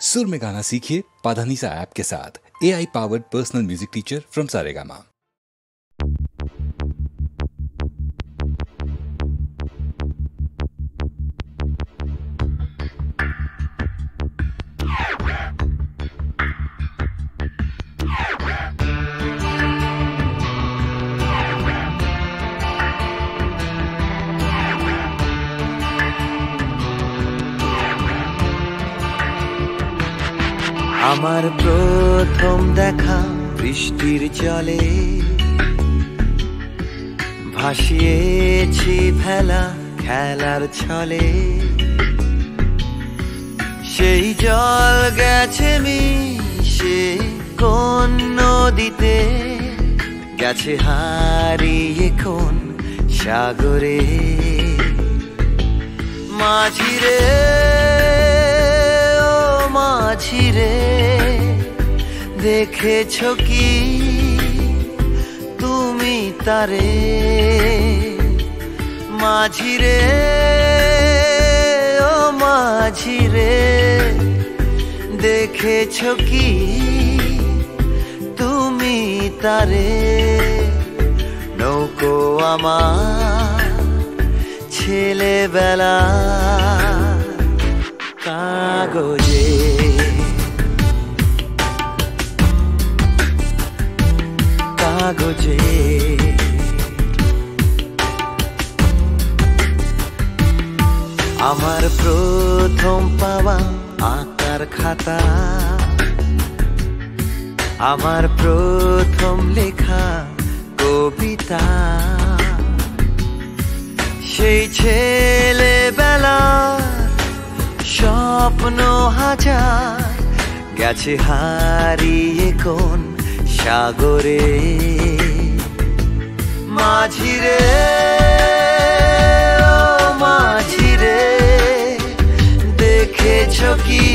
सुर में गाना सीखिए पाधानीसा ऐप के साथ। AI powered personal music teacher from Saregama. আমার প্রথম দেখা বৃষ্টির জলে ভাসিয়েছি ভেলা খেলার ছলে, সেই জল গেছে মিশে কোন নদীতে, গেছে হারিয়ে কোন সাগরে। মাঝিরে মাঝিরে দেখেছ কি তুমি তারে? মাঝিরে ও মাঝিরে দেখেছ কি তুমি তারে? নৌকো আমার ছেলেবেলা কাগজে, কাগজে আমার প্রথম পাওয়া আঁকার খাতা, আমার প্রথম লেখা কবিতা, সেই ছেলেবেলা স্বপ্ন হাজার গেছে হারিয়ে কোন সাগরে। মাঝিরে ও মাঝিরে দেখেছ কি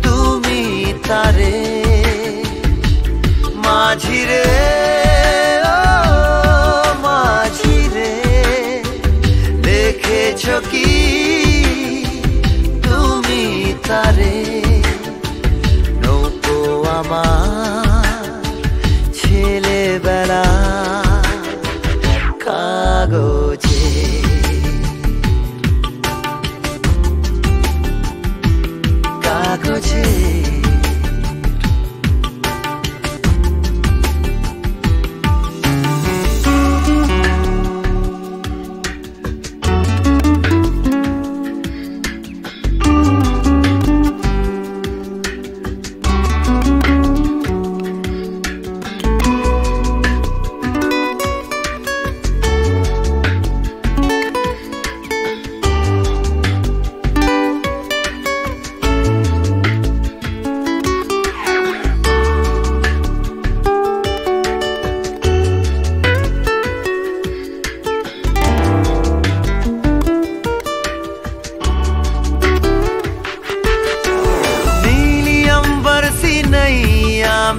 তুমি তারে? মাঝিরে ও মাঝিরে দেখেছ কি তুমি তারে? নৌকো আমার ছেলেবেলা কাগজে, কাগজে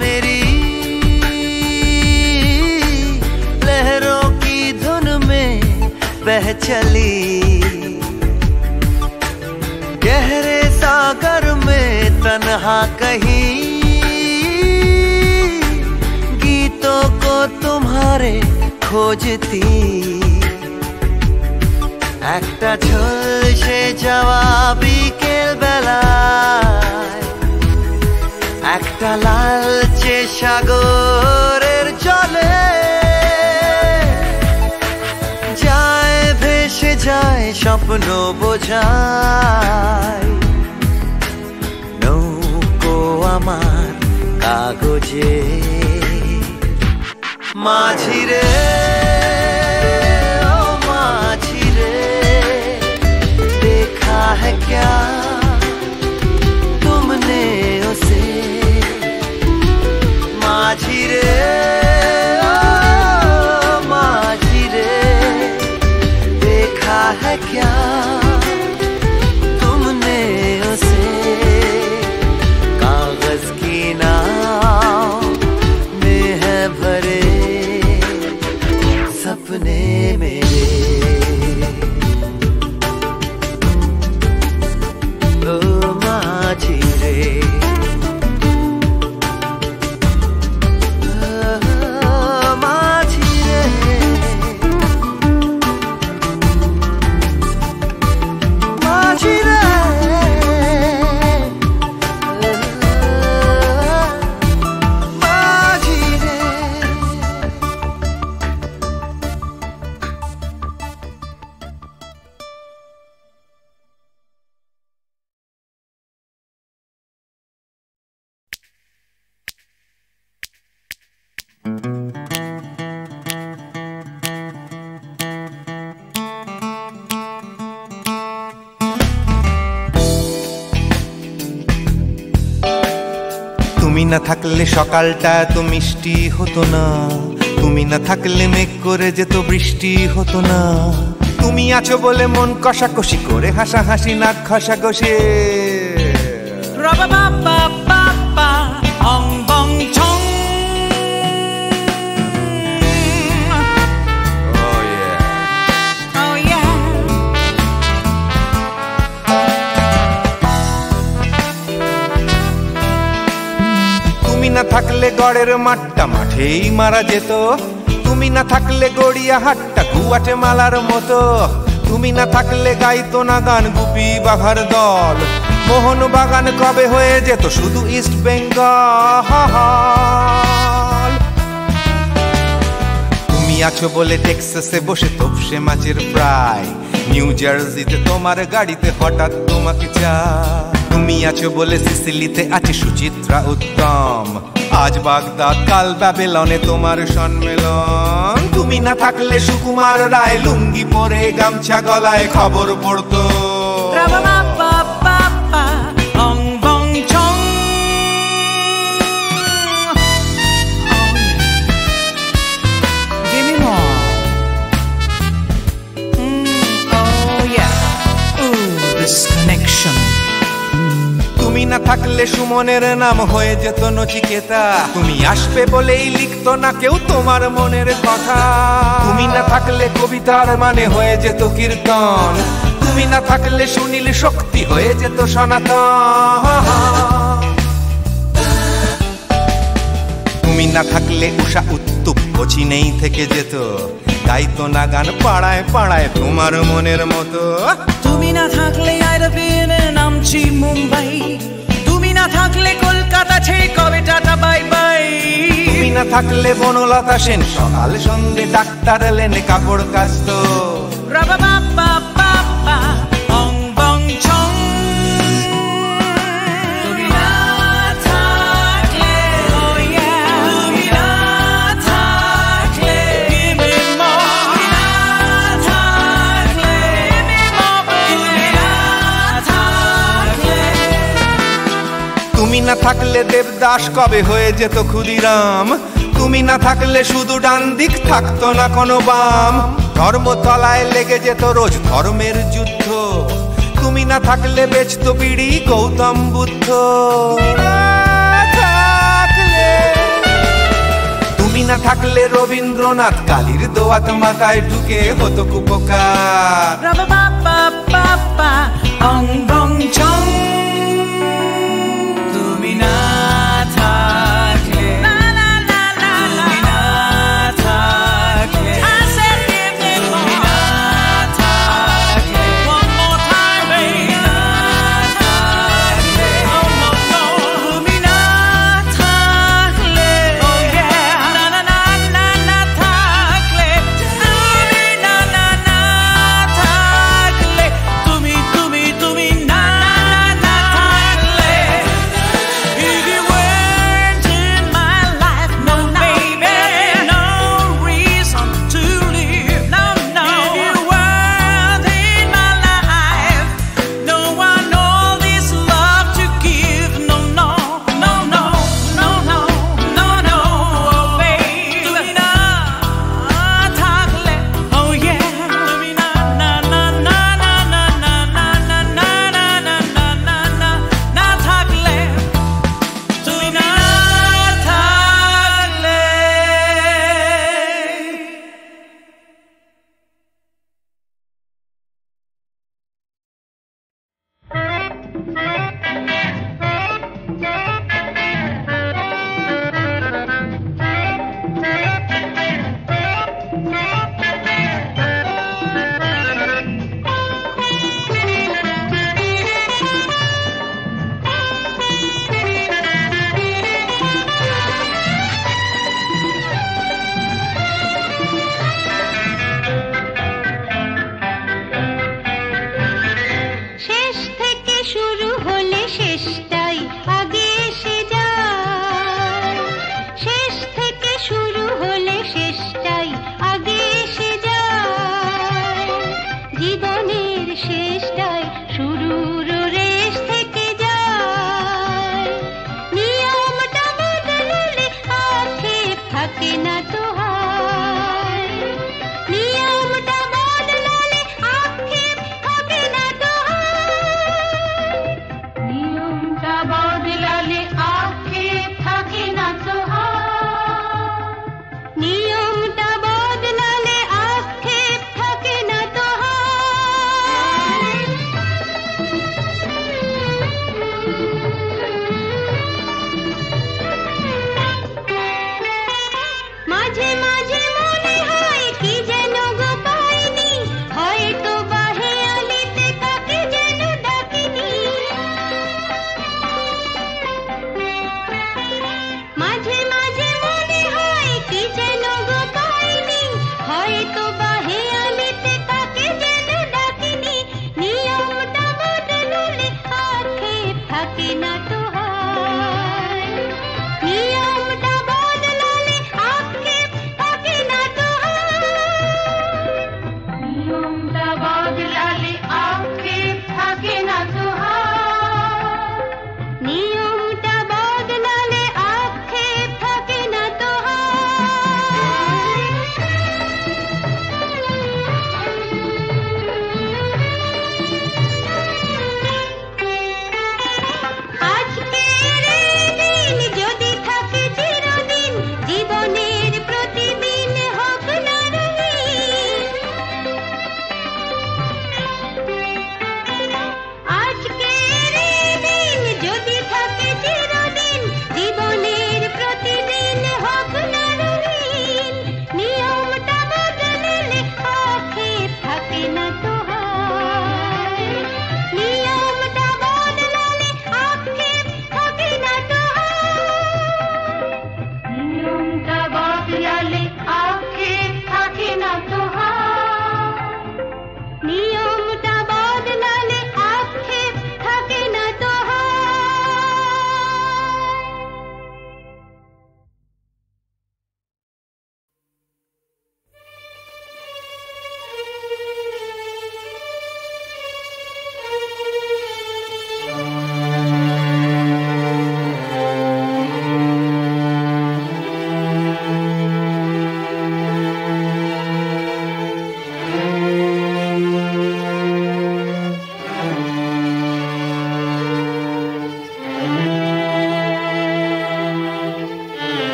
मेरी लहरों की धुन में बह चली, गहरे सागर में तन्हा कहीं गीतों को तुम्हारे खोजती। একটা ঝলসে যাওয়া বিকেল বেলায় একটা লালচে সাগরের জলে যায় ভেসে যায় স্বপ্ন বোঝায়। নৌকো আমার কাগজে। মাঝিরে ও মাঝিরে देखा है क्या तुमने उसे? মাঝিরে ও মাঝিরে देखा है क्या तुमने उसे? कागज की नाव में है भरे তুমি না থাকলে সকালটা এত মিষ্টি হতো না, তুমি না থাকলে মেঘ করে যেত বৃষ্টি হতো না। তুমি আছো বলে মন কষাকষি করে হাসাহাসি নাক ঘষাঘষি। তুমি না থাকলে গড়ের মাঠটা মাঠেই মারা যেত, তুমি না থাকলে গড়িয়া হাটটা গুয়াটে মালার মতো। তুমি না থাকলে গাইতো না গান গুপি বাঘার দল, মোহন বাগান কবে হয়ে যেত শুধু ইস্ট বেঙ্গল। তুমি আছো বলে টেক্সাসে বসে তপসে মাছের ফ্রাই, নিউ জার্সিতে তোমার গাড়িতে হঠাৎ তোমাকে চাই। তুমি আছো বলে সিসিলিতে আছে সুচিত্রা উত্তম, আজ বাগদাদ কাল ব্যাবিলনে তোমার সম্মেলন। তুমি না থাকলে সুকুমার রায় লুঙ্গি পরে গামছা গলায় খবর পড়তো। তুমি না থাকলে সুমনের নাম হয়ে যেত নচিকেতা, তুমি আসবে বলেই লিখতো না কেউ তোমার মনের কথা। তুমি না থাকলে কবিতার মানে হয়ে যেত কীর্তন, তুমি না থাকলে সুনীল শক্তি হয়ে যেত সনাতন। তুমি না থাকলে উষা উত্তুপ কোচিনেই থেকে যেত, গাইতো না গান পাড়ায় পাড়ায় তোমার মনের মতো। তুমি না থাকলে আইরবিনে নামছি মুম্বাই, তুমি না থাকলে কলকাতা ছেড়ে কবে টাটা বাই বাই। তুমি না থাকলে বনলতা সেন সকাল সন্ধে ডাক্তার লেনে কাপড় কাচতো। তুমি না থাকলে দেবদাস কবে হয়ে যেত ক্ষুদিরাম, তুমি না থাকলে শুধু ডান দিক থাকতো না কোনো বাম। ধর্মতলায় লেগে যেত রোজ ধর্মের যুদ্ধ, তুমি না থাকলে বেচতো বিড়ি গৌতম বুদ্ধ। তুমি না থাকলে রবীন্দ্রনাথ কালীর দোয়াত মাথায় ঢুকে হতো কুপকার। থাকে না তো হয় নিয়মটা বদলালে আক্ষেপ থাকে না তো হয় নিয়মটা বদলালে আক্ষেপ থাকে না তো হয় নিয়মটা বদলালে আক্ষেপ থাকে না তো আজকের দিন যদি থাকে চিরদিন জীবনের প্রতিদিন হোক না রঙিন আজকের দিন যদি থাকে চিরদিন জীবনের প্রতিদিন হোক না রঙিন নিয়মটা বদলালে আক্ষেপ থাকে না তো হয় নিয়মটা বদলালে আক্ষেপ থাকে না তো নিয়মটা বদলালে আক্ষেপ থাকে না তো নিয়মটা বদলালে আক্ষেপ থাকে না তো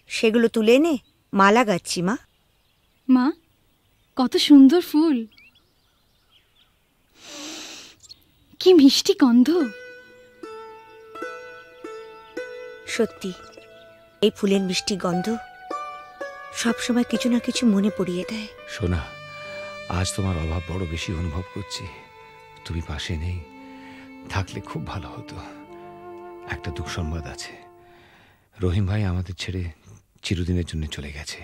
সেগুলো তুলে এনে মালা গাচ্ছি মা। মা, কত সুন্দর ফুল, কি মিষ্টি গন্ধ। সত্যি এই ফুলের মিষ্টি গন্ধ সবসময় কিছু না কিছু মনে পড়িয়ে দেয়। সোনা, আজ তোমার অভাব বড় বেশি অনুভব করছি। তুমি পাশে নেই, থাকলে খুব ভালো হতো। একটা দুঃসংবাদ আছে, রহিম ভাই আমাদের ছেড়ে চিরদিনের জন্য চলে গেছে।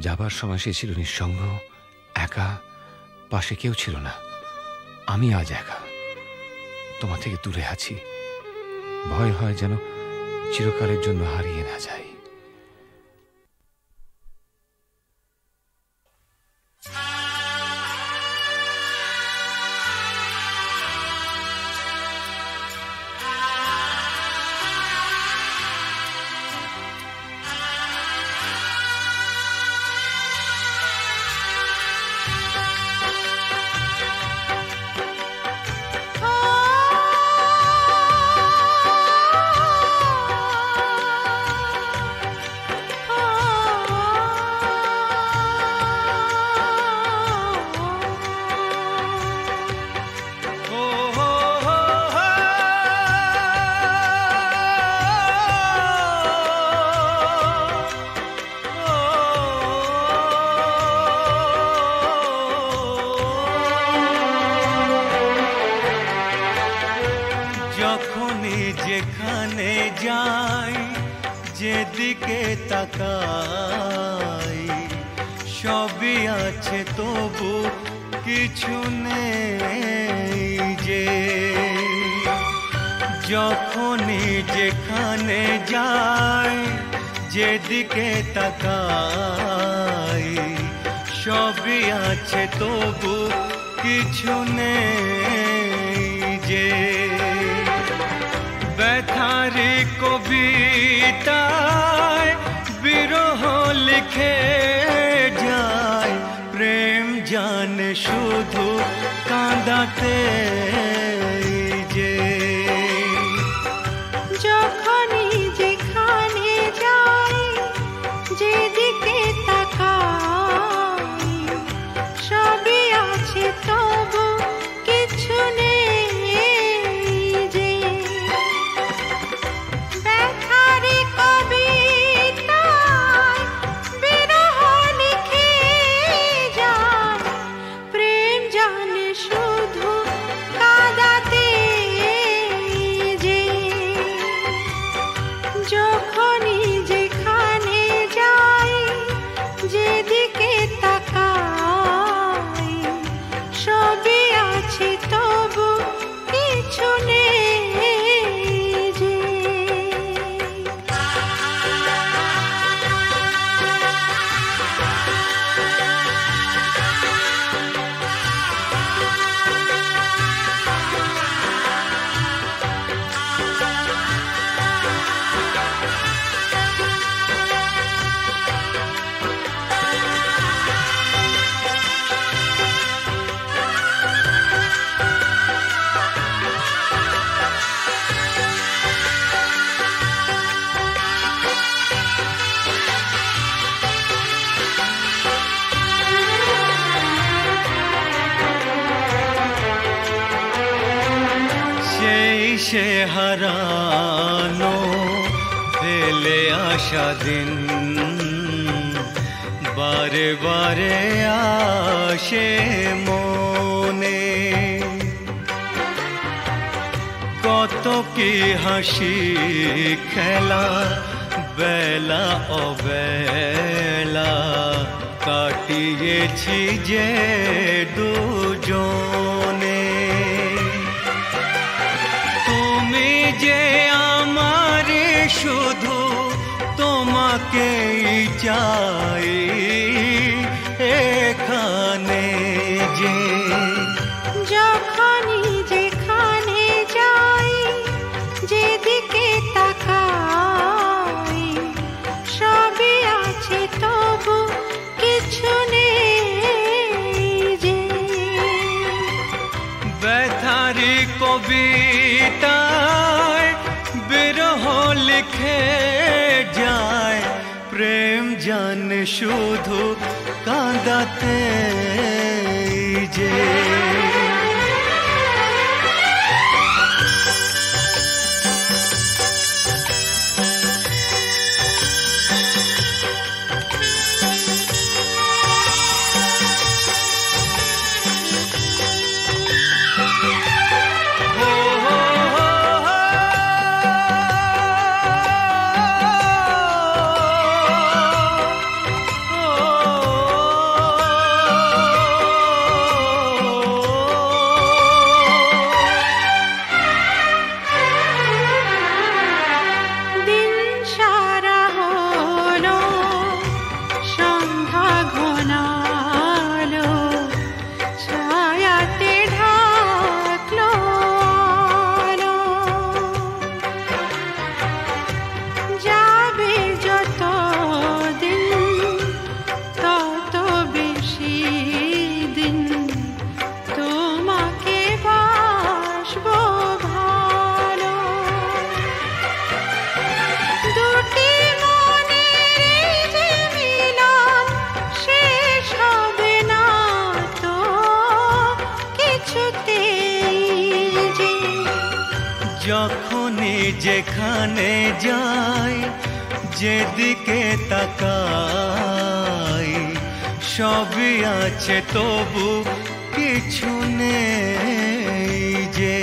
যাবার সময় সে ছিল নিঃসঙ্গ, একা, পাশে কেউ ছিল না। আমি আজ একা, তোমার থেকে দূরে আছি। ভয় হয় যেন চিরকালের জন্য হারিয়ে না যাই। যখনই যেখানে যাই, যেদিকে তাকাই, সবই আছে তবু কিছু নেই যে। যখনই যেখানে যাই, যেদিকে তাকাই, সবই আছে তবু কিছু নেই যে। ব্যথারি কবিতায় বিরহ লিখে যায়, প্রেম জানে শুধু কাঁদাতে যে। যখনই যেখানে যাই, যেদিকে তাকাই, সবই আছে তবু কিছু নেই যে। ব্যথারি কবিতায় বিরহ লিখে যায়, প্রেম জানে শুধু কাঁদাতে যে। যখনই যেখানে যাই, যেদিকে তাকাই, সবই আছে তবু কিছু নেই যে। সেই সে হারানো ফেলে আসা দিন, বারে বারে আসে মনে। কত কি হাসি খেলা, বেলা অবেলা কাটিয়েছি যে দুজনে। তুমি যে আমার শুধু তোমাকেই চাই এখানে যে। যখনই যেখানে যাই, যেদিকে তাকাই, সবই আছে তবু কিছু নেই যে। ব্যথারি কবিতায় বিরহ লিখে যায়, প্রেম জানে শুধু কাঁদাতে যে। দিন সারা হলো, সন্ধ্যা ঘনালো, ছায়াতে ঢাকলো আলো। যাবে যত দিন, তত বেশি দিন তোমাকে বাসবো ভালো। দুটি মনের যে মিলন শেষ হবে না তো কিছুতেই যে। যখনই যেখানে যাই, যেদিকে তাকাই, সবই আছে তবু কিছু নেই যে।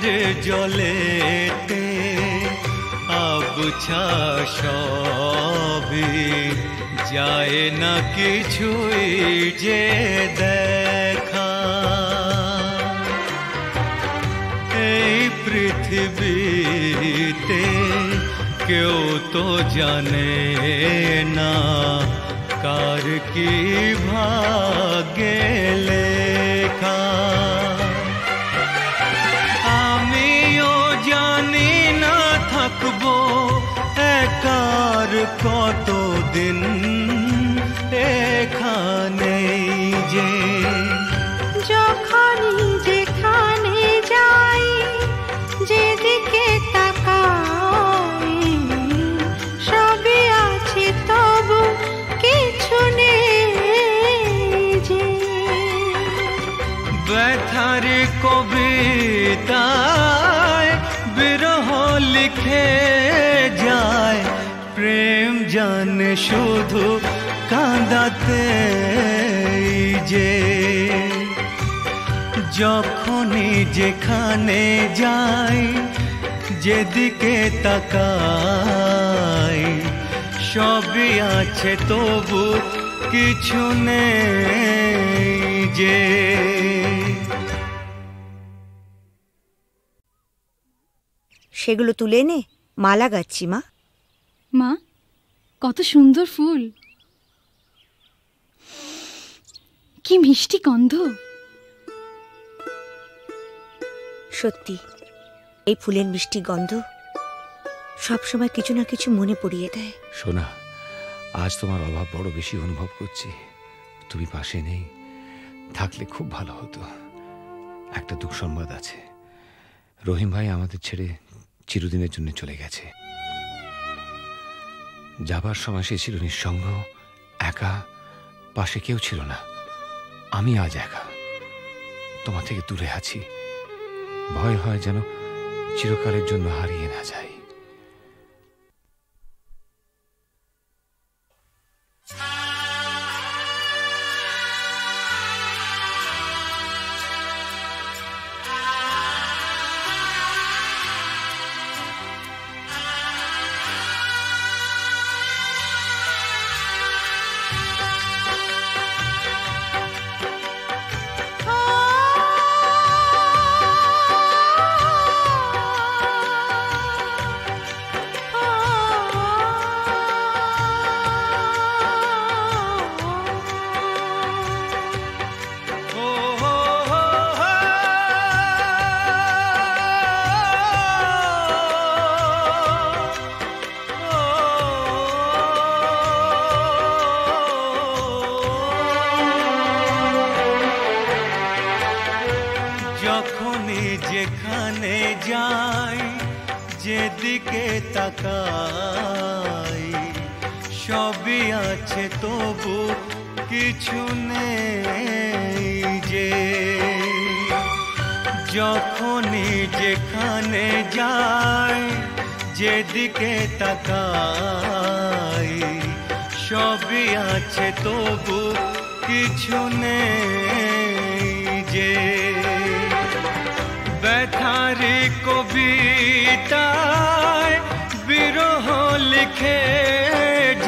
চোখের জলেতে আবছা সবই যায় না কিছুই যে দেখা। এই পৃথিবীতে কেউ তো জানে না কার কি ভাগ্যে লেখা। আমিও জানি না থাকবো একার কতদিন এখানে, যে যখনই যেখানে যাই যেদিকে তাকাই সবই আছে তবু কিছু নেই যে। ব্যথার কবিতায় বিরহ লিখে যায়, প্রেম জানে শুধু কাঁদাতে যে। যখনই যেখানে যাই যেদিকে তাকাই সবই আছে তবু কিছু নেই যে। সেগুলো তুলে এনে মালা গাচ্ছি মা। মা, কত সুন্দর ফুল, কি মিষ্টি গন্ধ। সত্যি এই ফুলের মিষ্টি গন্ধ সবসময় কিছু না কিছু মনে পড়িয়ে দেয়। সোনা, আজ তোমার অভাব বড় বেশি অনুভব করছি। তুমি পাশে নেই, থাকলে খুব ভালো হতো। একটা দুঃসংবাদ আছে, রহিম ভাই আমাদের ছেড়ে চিরদিনের জন্য চলে গেছে। যাবার সময় সে ছিল নিঃসঙ্গ, একা, পাশে কেউ ছিল না। আমি আজ একা, তোমার থেকে দূরে আছি। ভয় হয় যেন চিরকালের জন্য হারিয়ে না যাই। যখনই যেখানে যাই যেদিকে তাকাই সবই আছে তবু কিছু নেই যে। যখনই যেখানে যাই যেদিকে তাকাই সবই আছে তবু কিছু নেই যে। ব্যথার কবিতায় বিরহ লিখে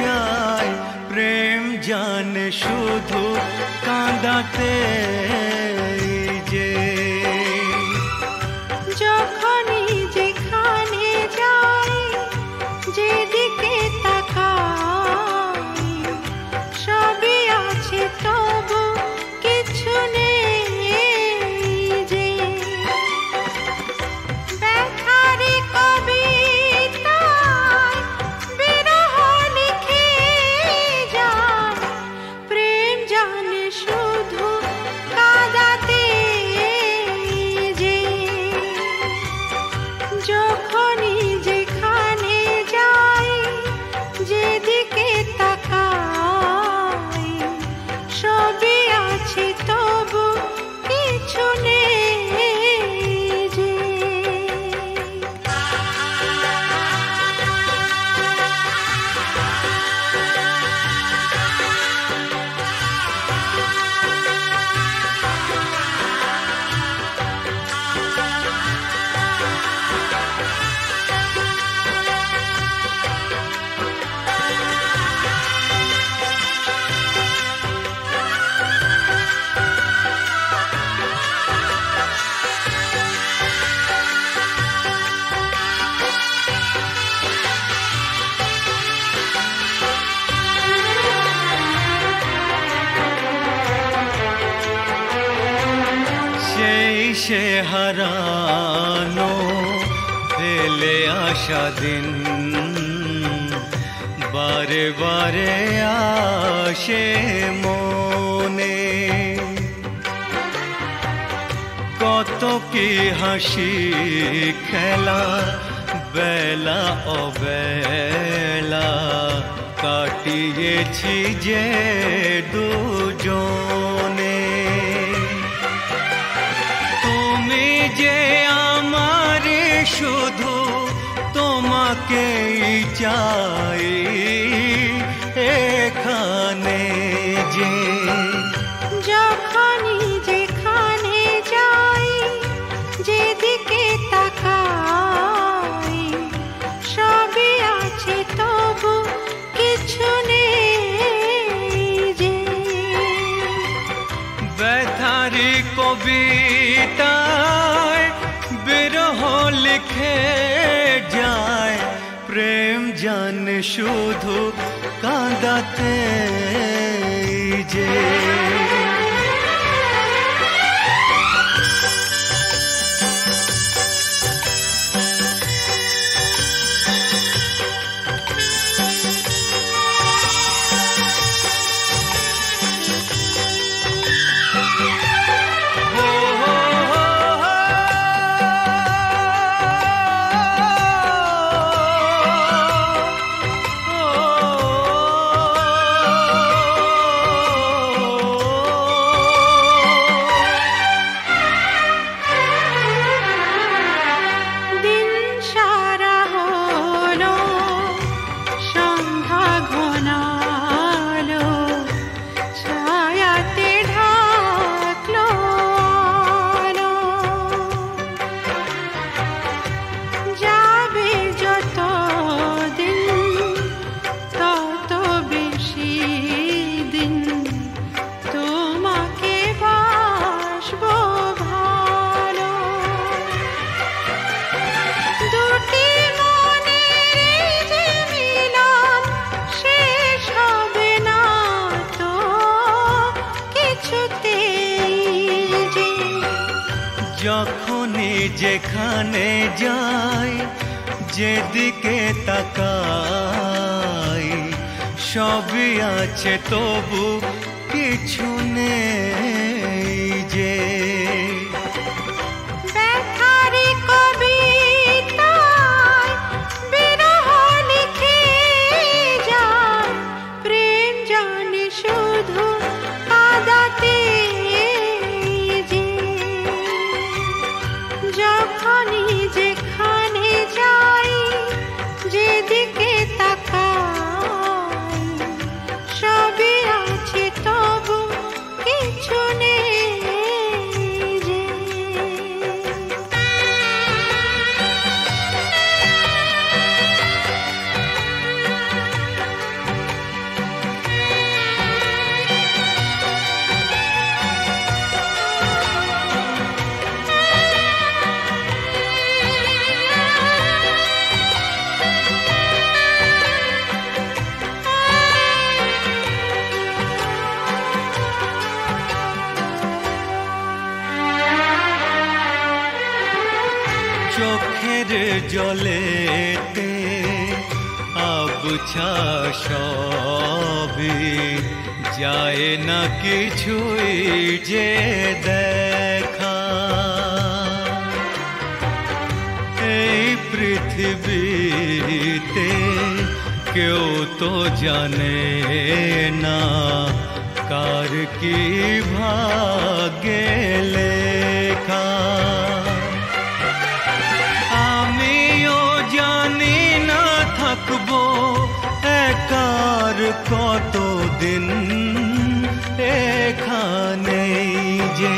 যায়, প্রেম জানে শুধু কাঁদাতে যে। যখনই যেখানে যাই যেদিকে তাকাই সবই আছে তবু কিছু নেই যে। ব্যথার কবিতায় বিরহ লিখে যায়, প্রেম জানে শুধু সে হারানো ফেলে আসা দিন বারে বারে আসে মনে কত কি হাসি খেলা বেলা অবেলা কাটিয়েছি যে দুজনে তুমি যে আমার শুধু তোমাকেই চাই এখানে যে যখনই যেখানে যাই যেদিকে তাকাই সবই আছে তবু কিছু নেই যে ব্যথারি কবিতায় বিরহ লিখে যায় প্রেম জানে শুধু কাঁদাতে যে যখনই যেখানে যাই যেদিকে তাকাই সবই আছে তবু কিছু নেই যে ব্যথারি কবিতায় বিরহ লিখে যায় প্রেম জানে শুধু কাঁদাতে যে যখনই যেখানে যাই যেদিকে তাকাই সবই আছে তবু কিছু নেই যে চোখের জলেতে আবছা সবই যায় না কিছুই যে দেখা এই পৃথিবীতে কেউ তো জানে না কার কি ভাগ্যে লেখা আমিও জানি না থাকবো একার কতদিন এখানে যে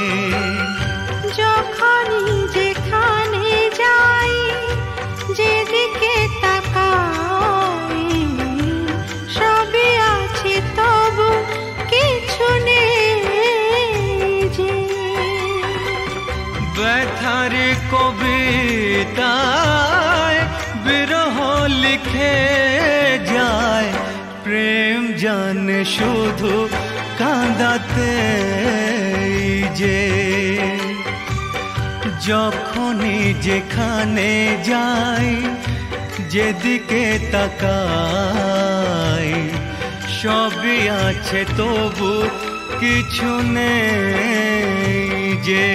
যখনই যেখানে যাই যেদিকে তাকাই সবই আছে তবু কিছু নেই যে ব্যথারি কবিতায় বিরহ লিখে যায় প্রেম জানে শুধু কাঁদাতে যে যখনই যেখানে যাই, যেদিকে তাকাই, সবই আছে তবু কিছু নেই যে।